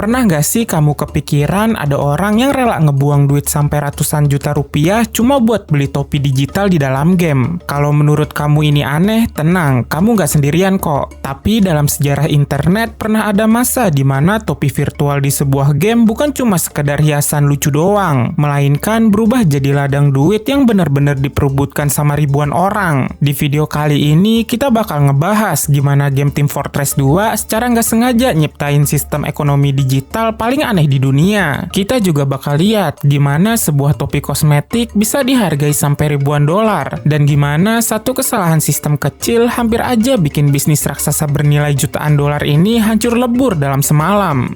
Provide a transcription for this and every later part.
Pernah nggak sih kamu kepikiran ada orang yang rela ngebuang duit sampai ratusan juta rupiah cuma buat beli topi digital di dalam game? Kalau menurut kamu ini aneh, tenang, kamu nggak sendirian kok. Tapi dalam sejarah internet pernah ada masa di mana topi virtual di sebuah game bukan cuma sekedar hiasan lucu doang, melainkan berubah jadi ladang duit yang benar-benar diperebutkan sama ribuan orang. Di video kali ini kita bakal ngebahas gimana game Team Fortress 2 secara nggak sengaja nyiptain sistem ekonomi digital paling aneh di dunia. Kita juga bakal lihat gimana sebuah topi kosmetik bisa dihargai sampai ribuan dolar, dan gimana satu kesalahan sistem kecil hampir aja bikin bisnis raksasa bernilai jutaan dolar ini hancur lebur dalam semalam.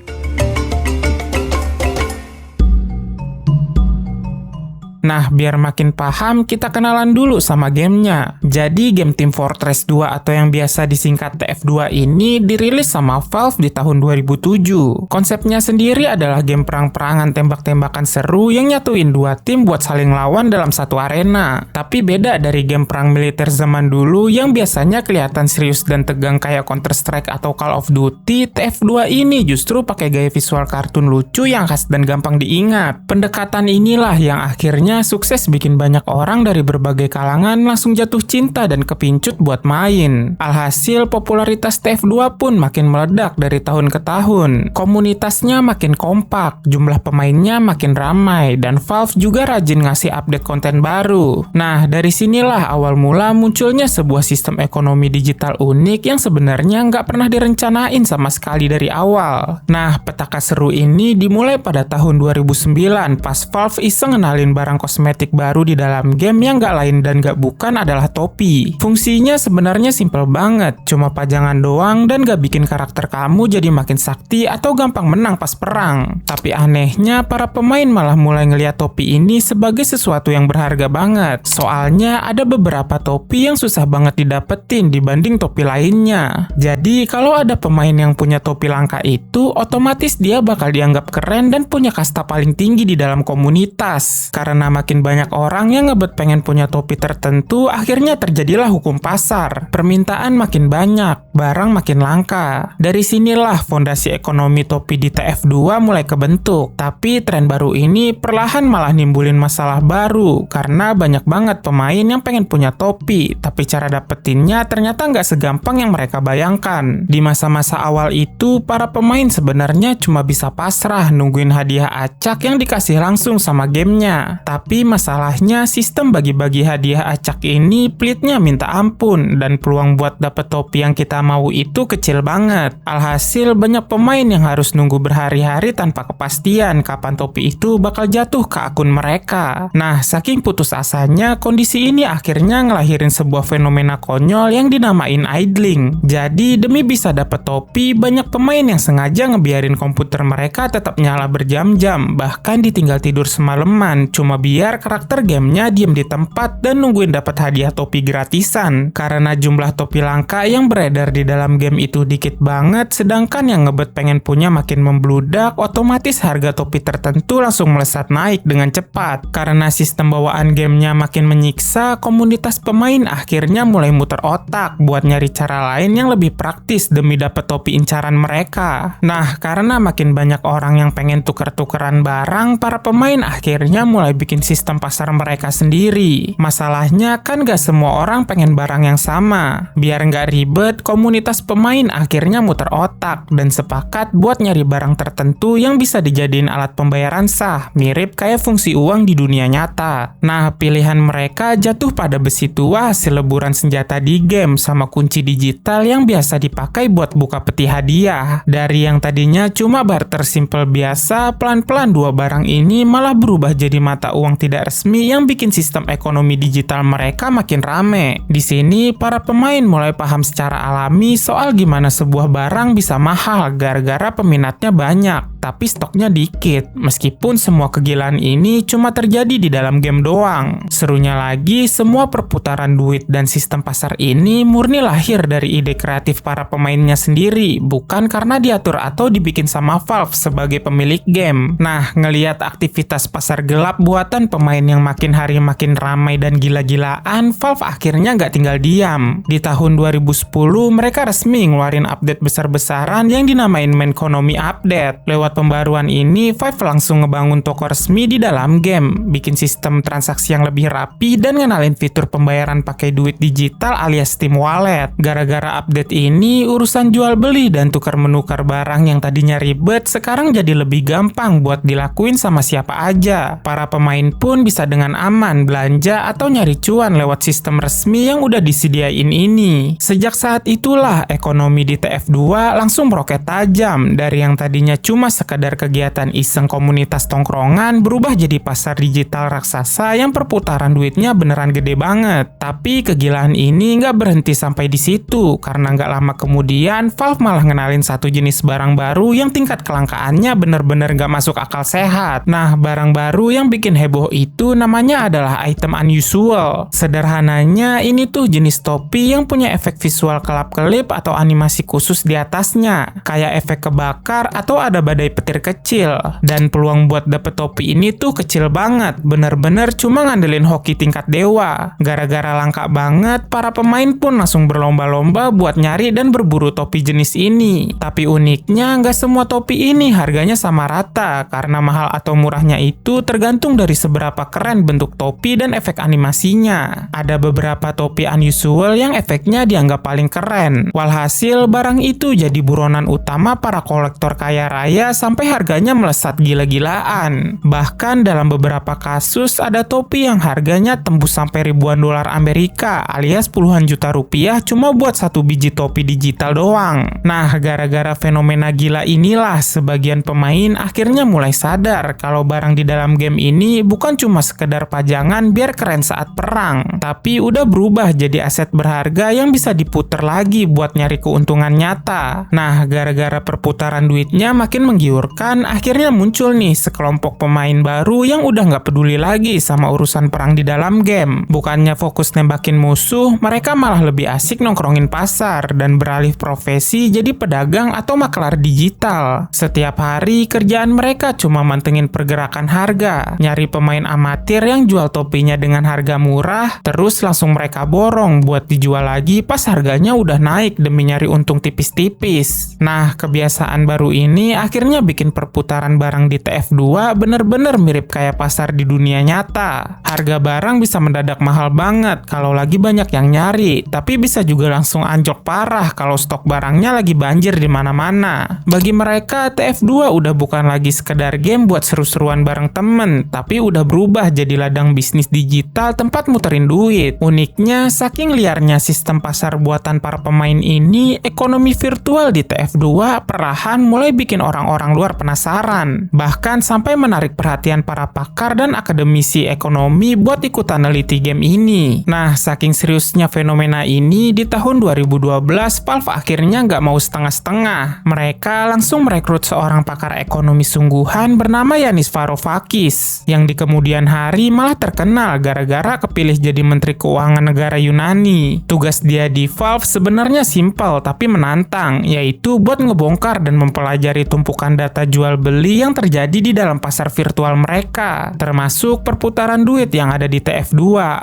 Nah, biar makin paham, kita kenalan dulu sama gamenya. Jadi, game Team Fortress 2 atau yang biasa disingkat TF2 ini dirilis sama Valve di tahun 2007. Konsepnya sendiri adalah game perang-perangan tembak-tembakan seru yang nyatuin dua tim buat saling lawan dalam satu arena. Tapi beda dari game perang militer zaman dulu yang biasanya kelihatan serius dan tegang kayak Counter-Strike atau Call of Duty, TF2 ini justru pakai gaya visual kartun lucu yang khas dan gampang diingat. Pendekatan inilah yang akhirnya sukses bikin banyak orang dari berbagai kalangan langsung jatuh cinta dan kepincut buat main. Alhasil popularitas TF2 pun makin meledak dari tahun ke tahun. Komunitasnya makin kompak, jumlah pemainnya makin ramai, dan Valve juga rajin ngasih update konten baru. Nah, dari sinilah awal mula munculnya sebuah sistem ekonomi digital unik yang sebenarnya nggak pernah direncanain sama sekali dari awal. Nah, petaka seru ini dimulai pada tahun 2009 pas Valve iseng ngenalin barang kosmetik baru di dalam game yang nggak lain dan nggak bukan adalah topi. Fungsinya sebenarnya simpel banget, cuma pajangan doang dan nggak bikin karakter kamu jadi makin sakti atau gampang menang pas perang. Tapi anehnya, para pemain malah mulai ngeliat topi ini sebagai sesuatu yang berharga banget. Soalnya ada beberapa topi yang susah banget didapetin dibanding topi lainnya. Jadi kalau ada pemain yang punya topi langka itu, otomatis dia bakal dianggap keren dan punya kasta paling tinggi di dalam komunitas. Karena makin banyak orang yang ngebet pengen punya topi tertentu, akhirnya terjadilah hukum pasar. Permintaan makin banyak, barang makin langka. Dari sinilah fondasi ekonomi topi di TF2 mulai kebentuk. Tapi tren baru ini perlahan malah nimbulin masalah baru, karena banyak banget pemain yang pengen punya topi, tapi cara dapetinnya ternyata nggak segampang yang mereka bayangkan. Di masa-masa awal itu, para pemain sebenarnya cuma bisa pasrah nungguin hadiah acak yang dikasih langsung sama gamenya. Tapi masalahnya sistem bagi-bagi hadiah acak ini pelitnya minta ampun, dan peluang buat dapet topi yang kita mau itu kecil banget. Alhasil banyak pemain yang harus nunggu berhari-hari tanpa kepastian kapan topi itu bakal jatuh ke akun mereka. Nah, saking putus asanya, kondisi ini akhirnya ngelahirin sebuah fenomena konyol yang dinamain idling. Jadi demi bisa dapet topi, banyak pemain yang sengaja ngebiarin komputer mereka tetap nyala berjam-jam, bahkan ditinggal tidur semalaman cuma biar karakter gamenya diem di tempat dan nungguin dapat hadiah topi gratisan. Karena jumlah topi langka yang beredar di dalam game itu dikit banget, sedangkan yang ngebet pengen punya makin membludak, otomatis harga topi tertentu langsung melesat naik dengan cepat. Karena sistem bawaan gamenya makin menyiksa, komunitas pemain akhirnya mulai muter otak buat nyari cara lain yang lebih praktis demi dapat topi incaran mereka. Nah, karena makin banyak orang yang pengen tuker-tukeran barang, para pemain akhirnya mulai bikin sistem pasar mereka sendiri. Masalahnya kan gak semua orang pengen barang yang sama. Biar gak ribet, komunitas pemain akhirnya muter otak dan sepakat buat nyari barang tertentu yang bisa dijadiin alat pembayaran sah, mirip kayak fungsi uang di dunia nyata. Nah, pilihan mereka jatuh pada besi tua hasil leburan senjata di game sama kunci digital yang biasa dipakai buat buka peti hadiah. Dari yang tadinya cuma barter simple biasa, pelan-pelan dua barang ini malah berubah jadi mata uang tidak resmi yang bikin sistem ekonomi digital mereka makin rame. Di sini, para pemain mulai paham secara alami soal gimana sebuah barang bisa mahal gara-gara peminatnya banyak, tapi stoknya dikit. Meskipun semua kegilaan ini cuma terjadi di dalam game doang. Serunya lagi, semua perputaran duit dan sistem pasar ini murni lahir dari ide kreatif para pemainnya sendiri, bukan karena diatur atau dibikin sama Valve sebagai pemilik game. Nah, ngelihat aktivitas pasar gelap buatan pemain yang makin hari makin ramai dan gila-gilaan, Valve akhirnya nggak tinggal diam. Di tahun 2010, mereka resmi ngeluarin update besar-besaran yang dinamain Main Economy Update. Lewat pembaruan ini, Valve langsung ngebangun toko resmi di dalam game, bikin sistem transaksi yang lebih rapi, dan ngenalin fitur pembayaran pakai duit digital alias Steam Wallet. Gara-gara update ini, urusan jual beli dan tukar menukar barang yang tadinya ribet, sekarang jadi lebih gampang buat dilakuin sama siapa aja. Para pemain pun bisa dengan aman belanja atau nyari cuan lewat sistem resmi yang udah disediain ini. Sejak saat itulah, ekonomi di TF2 langsung meroket tajam. Dari yang tadinya cuma sekadar kegiatan iseng komunitas tongkrongan, berubah jadi pasar digital raksasa yang perputaran duitnya beneran gede banget. Tapi kegilaan ini nggak berhenti sampai di situ, karena nggak lama kemudian Valve malah ngenalin satu jenis barang baru yang tingkat kelangkaannya bener-bener nggak masuk akal sehat. Nah, barang baru yang bikin heboh itu namanya adalah item unusual. Sederhananya, ini tuh jenis topi yang punya efek visual kelap-kelip atau animasi khusus di atasnya, kayak efek kebakar atau ada badai petir kecil. Dan peluang buat dapet topi ini tuh kecil banget, bener-bener cuma ngandelin hoki tingkat dewa. Gara-gara langka banget, para pemain pun langsung berlomba-lomba buat nyari dan berburu topi jenis ini. Tapi uniknya, nggak semua topi ini harganya sama rata, karena mahal atau murahnya itu tergantung dari seberapa keren bentuk topi dan efek animasinya. Ada beberapa topi unusual yang efeknya dianggap paling keren. Walhasil, barang itu jadi buronan utama para kolektor kaya raya sampai harganya melesat gila-gilaan. Bahkan dalam beberapa kasus ada topi yang harganya tembus sampai ribuan dolar Amerika alias puluhan juta rupiah cuma buat satu biji topi digital doang. Nah, gara-gara fenomena gila inilah sebagian pemain akhirnya mulai sadar kalau barang di dalam game ini bukan cuma sekedar pajangan biar keren saat perang, tapi udah berubah jadi aset berharga yang bisa diputer lagi buat nyari keuntungan nyata. Nah, gara-gara perputaran duitnya makin menggiurkan, akhirnya muncul nih sekelompok pemain baru yang udah nggak peduli lagi sama urusan perang di dalam game. Bukannya fokus nembakin musuh, mereka malah lebih asik nongkrongin pasar dan beralih profesi jadi pedagang atau maklar digital. Setiap hari kerjaan mereka cuma mantengin pergerakan harga, nyari pemain amatir yang jual topinya dengan harga murah, terus langsung mereka borong buat dijual lagi pas harganya udah naik demi nyari untung tipis-tipis. Nah, kebiasaan baru ini akhirnya bikin perputaran barang di TF2 bener-bener mirip kayak pasar di dunia nyata. Harga barang bisa mendadak mahal banget kalau lagi banyak yang nyari, tapi bisa juga langsung anjlok parah kalau stok barangnya lagi banjir di mana-mana. Bagi mereka, TF2 udah bukan lagi sekedar game buat seru-seruan bareng temen, tapi udah berubah jadi ladang bisnis digital tempat muterin duit. Uniknya, saking liarnya sistem pasar buatan para pemain ini, ekonomi virtual di TF2 perlahan mulai bikin orang-orang luar penasaran. Bahkan sampai menarik perhatian para pakar dan akademisi ekonomi buat ikutan neliti game ini. Nah, saking seriusnya fenomena ini, di tahun 2012, Valve akhirnya nggak mau setengah-setengah. Mereka langsung merekrut seorang pakar ekonomi sungguhan bernama Yanis Varoufakis, yang di kemudian hari malah terkenal gara-gara kepilih jadi Menteri Keuangan negara Yunani. Tugas dia di Valve sebenarnya simpel tapi menantang, yaitu buat ngebongkar dan mempelajari tumpukan data jual beli yang terjadi di dalam pasar virtual mereka, termasuk perputaran duit yang ada di TF2.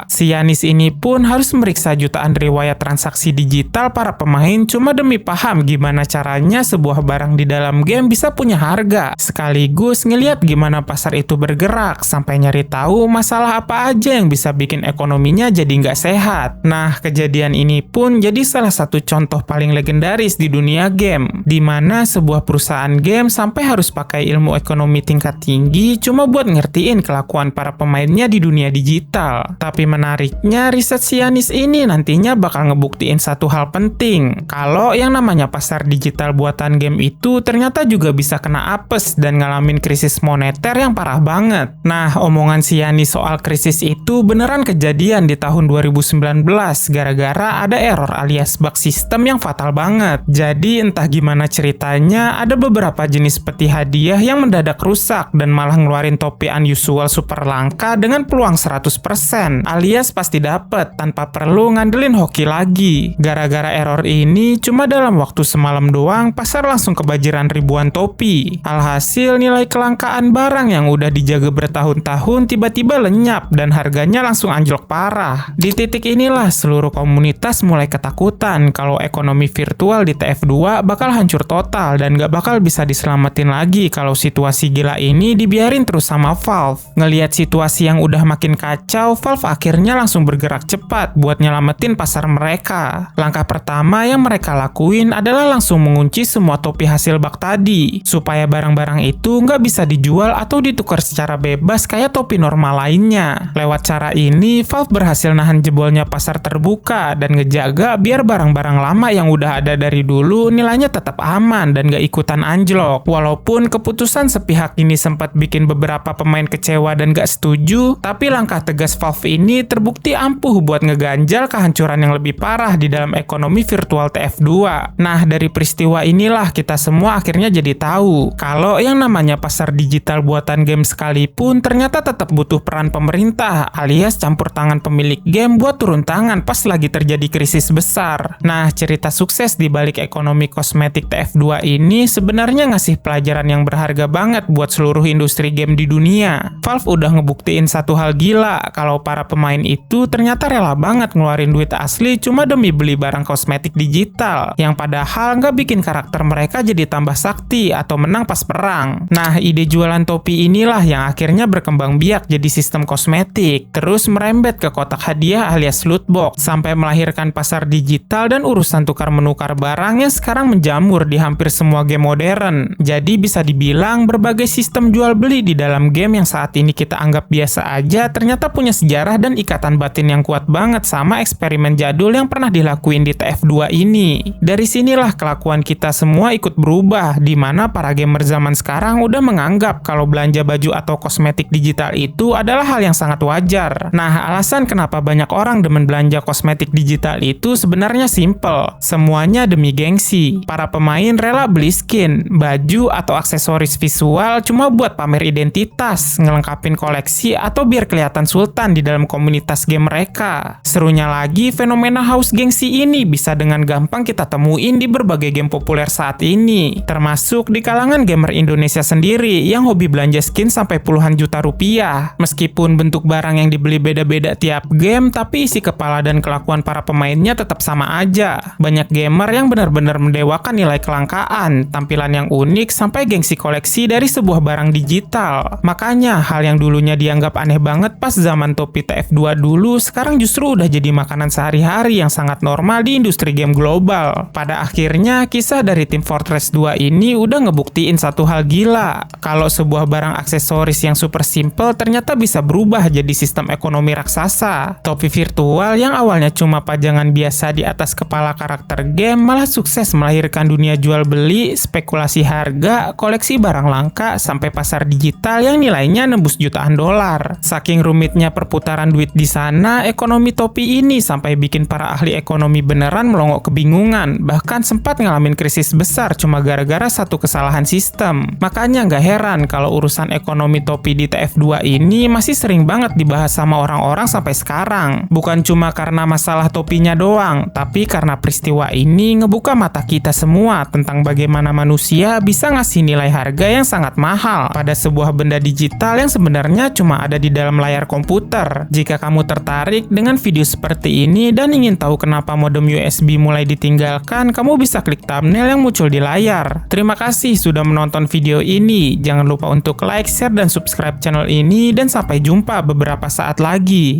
Si Yanis ini pun harus meriksa jutaan riwayat transaksi digital para pemain cuma demi paham gimana caranya sebuah barang di dalam game bisa punya harga, sekaligus ngeliat gimana pasar itu bergerak, sampai nyari tahu masalah apa aja yang bisa bikin ekonominya jadi nggak sehat. Nah, kejadian ini pun jadi salah satu contoh paling legendaris di dunia game, di mana sebuah perusahaan game sampai harus pakai ilmu ekonomi tingkat tinggi cuma buat ngertiin kelakuan para pemainnya di dunia digital. Tapi menariknya, riset si Yanis ini nantinya bakal ngebuktiin satu hal penting, kalau yang namanya pasar digital buatan game itu ternyata juga bisa kena apes dan ngalamin krisis moneter yang parah banget. Nah, omongan si Yanis soal krisis itu beneran kejadian di tahun 2019 gara-gara ada error alias bug sistem yang fatal banget. Jadi entah gimana ceritanya, ada beberapa jenis peti hadiah yang mendadak rusak dan malah ngeluarin topi unusual super langka dengan peluang 100%, alias pasti dapet tanpa perlu ngandelin hoki lagi. Gara-gara error ini, cuma dalam waktu semalam doang, pasar langsung kebajiran ribuan topi. Alhasil, nilai kelangkaan barang yang udah dijaga bertahun-tahun tiba-tiba lenyap dan harganya langsung anjlok parah. Di titik inilah seluruh komunitas mulai ketakutan kalau ekonomi virtual di TF2 bakal hancur total dan gak bakal bisa diselamatkan diselamatin lagi kalau situasi gila ini dibiarin terus sama Valve. Ngelihat situasi yang udah makin kacau, Valve akhirnya langsung bergerak cepat buat nyelamatin pasar mereka. Langkah pertama yang mereka lakuin adalah langsung mengunci semua topi hasil bug tadi, supaya barang-barang itu nggak bisa dijual atau ditukar secara bebas kayak topi normal lainnya. Lewat cara ini, Valve berhasil nahan jebolnya pasar terbuka dan ngejaga biar barang-barang lama yang udah ada dari dulu nilainya tetap aman dan gak ikutan anjlok. Walaupun keputusan sepihak ini sempat bikin beberapa pemain kecewa dan gak setuju, tapi langkah tegas Valve ini terbukti ampuh buat ngeganjal kehancuran yang lebih parah di dalam ekonomi virtual TF2. Nah, dari peristiwa inilah kita semua akhirnya jadi tahu kalau yang namanya pasar digital buatan game sekalipun ternyata tetap butuh peran pemerintah alias campur tangan pemilik game buat turun tangan pas lagi terjadi krisis besar. Nah, cerita sukses di balik ekonomi kosmetik TF2 ini sebenarnya ngasih pelajaran yang berharga banget buat seluruh industri game di dunia. Valve udah ngebuktiin satu hal gila, kalau para pemain itu ternyata rela banget ngeluarin duit asli cuma demi beli barang kosmetik digital, yang padahal nggak bikin karakter mereka jadi tambah sakti atau menang pas perang. Nah, ide jualan topi inilah yang akhirnya berkembang biak jadi sistem kosmetik, terus merembet ke kotak hadiah alias loot box, sampai melahirkan pasar digital dan urusan tukar-menukar barang yang sekarang menjamur di hampir semua game modern. Jadi bisa dibilang berbagai sistem jual beli di dalam game yang saat ini kita anggap biasa aja ternyata punya sejarah dan ikatan batin yang kuat banget sama eksperimen jadul yang pernah dilakuin di TF2 ini. Dari sinilah kelakuan kita semua ikut berubah, di mana para gamer zaman sekarang udah menganggap kalau belanja baju atau kosmetik digital itu adalah hal yang sangat wajar. Nah, alasan kenapa banyak orang demen belanja kosmetik digital itu sebenarnya simple. Semuanya demi gengsi. Para pemain rela beli skin, baju, atau aksesoris visual cuma buat pamer identitas, ngelengkapin koleksi, atau biar kelihatan sultan di dalam komunitas game mereka. Serunya lagi, fenomena haus gengsi ini bisa dengan gampang kita temuin di berbagai game populer saat ini, termasuk di kalangan gamer Indonesia sendiri yang hobi belanja skin sampai puluhan juta rupiah. Meskipun bentuk barang yang dibeli beda-beda tiap game, tapi isi kepala dan kelakuan para pemainnya tetap sama aja. Banyak gamer yang benar-benar mendewakan nilai kelangkaan, tampilan yang unik, sampai gengsi koleksi dari sebuah barang digital. Makanya, hal yang dulunya dianggap aneh banget pas zaman topi TF2 dulu, sekarang justru udah jadi makanan sehari-hari yang sangat normal di industri game global. Pada akhirnya, kisah dari tim Fortress 2 ini udah ngebuktiin satu hal gila, kalau sebuah barang aksesoris yang super simple ternyata bisa berubah jadi sistem ekonomi raksasa. Topi virtual yang awalnya cuma pajangan biasa di atas kepala karakter game malah sukses melahirkan dunia jual beli, spekulasi harga, koleksi barang langka, sampai pasar digital yang nilainya nembus jutaan dolar. Saking rumitnya perputaran duit di sana, ekonomi topi ini sampai bikin para ahli ekonomi beneran melongok kebingungan, bahkan sempat ngalamin krisis besar cuma gara-gara satu kesalahan sistem. Makanya nggak heran kalau urusan ekonomi topi di TF2 ini masih sering banget dibahas sama orang-orang sampai sekarang. Bukan cuma karena masalah topinya doang, tapi karena peristiwa ini ngebuka mata kita semua tentang bagaimana manusia bisa ngasih nilai harga yang sangat mahal pada sebuah benda digital yang sebenarnya cuma ada di dalam layar komputer. Jika kamu tertarik dengan video seperti ini dan ingin tahu kenapa modem USB mulai ditinggalkan, kamu bisa klik thumbnail yang muncul di layar. Terima kasih sudah menonton video ini. Jangan lupa untuk like, share, dan subscribe channel ini, dan sampai jumpa beberapa saat lagi.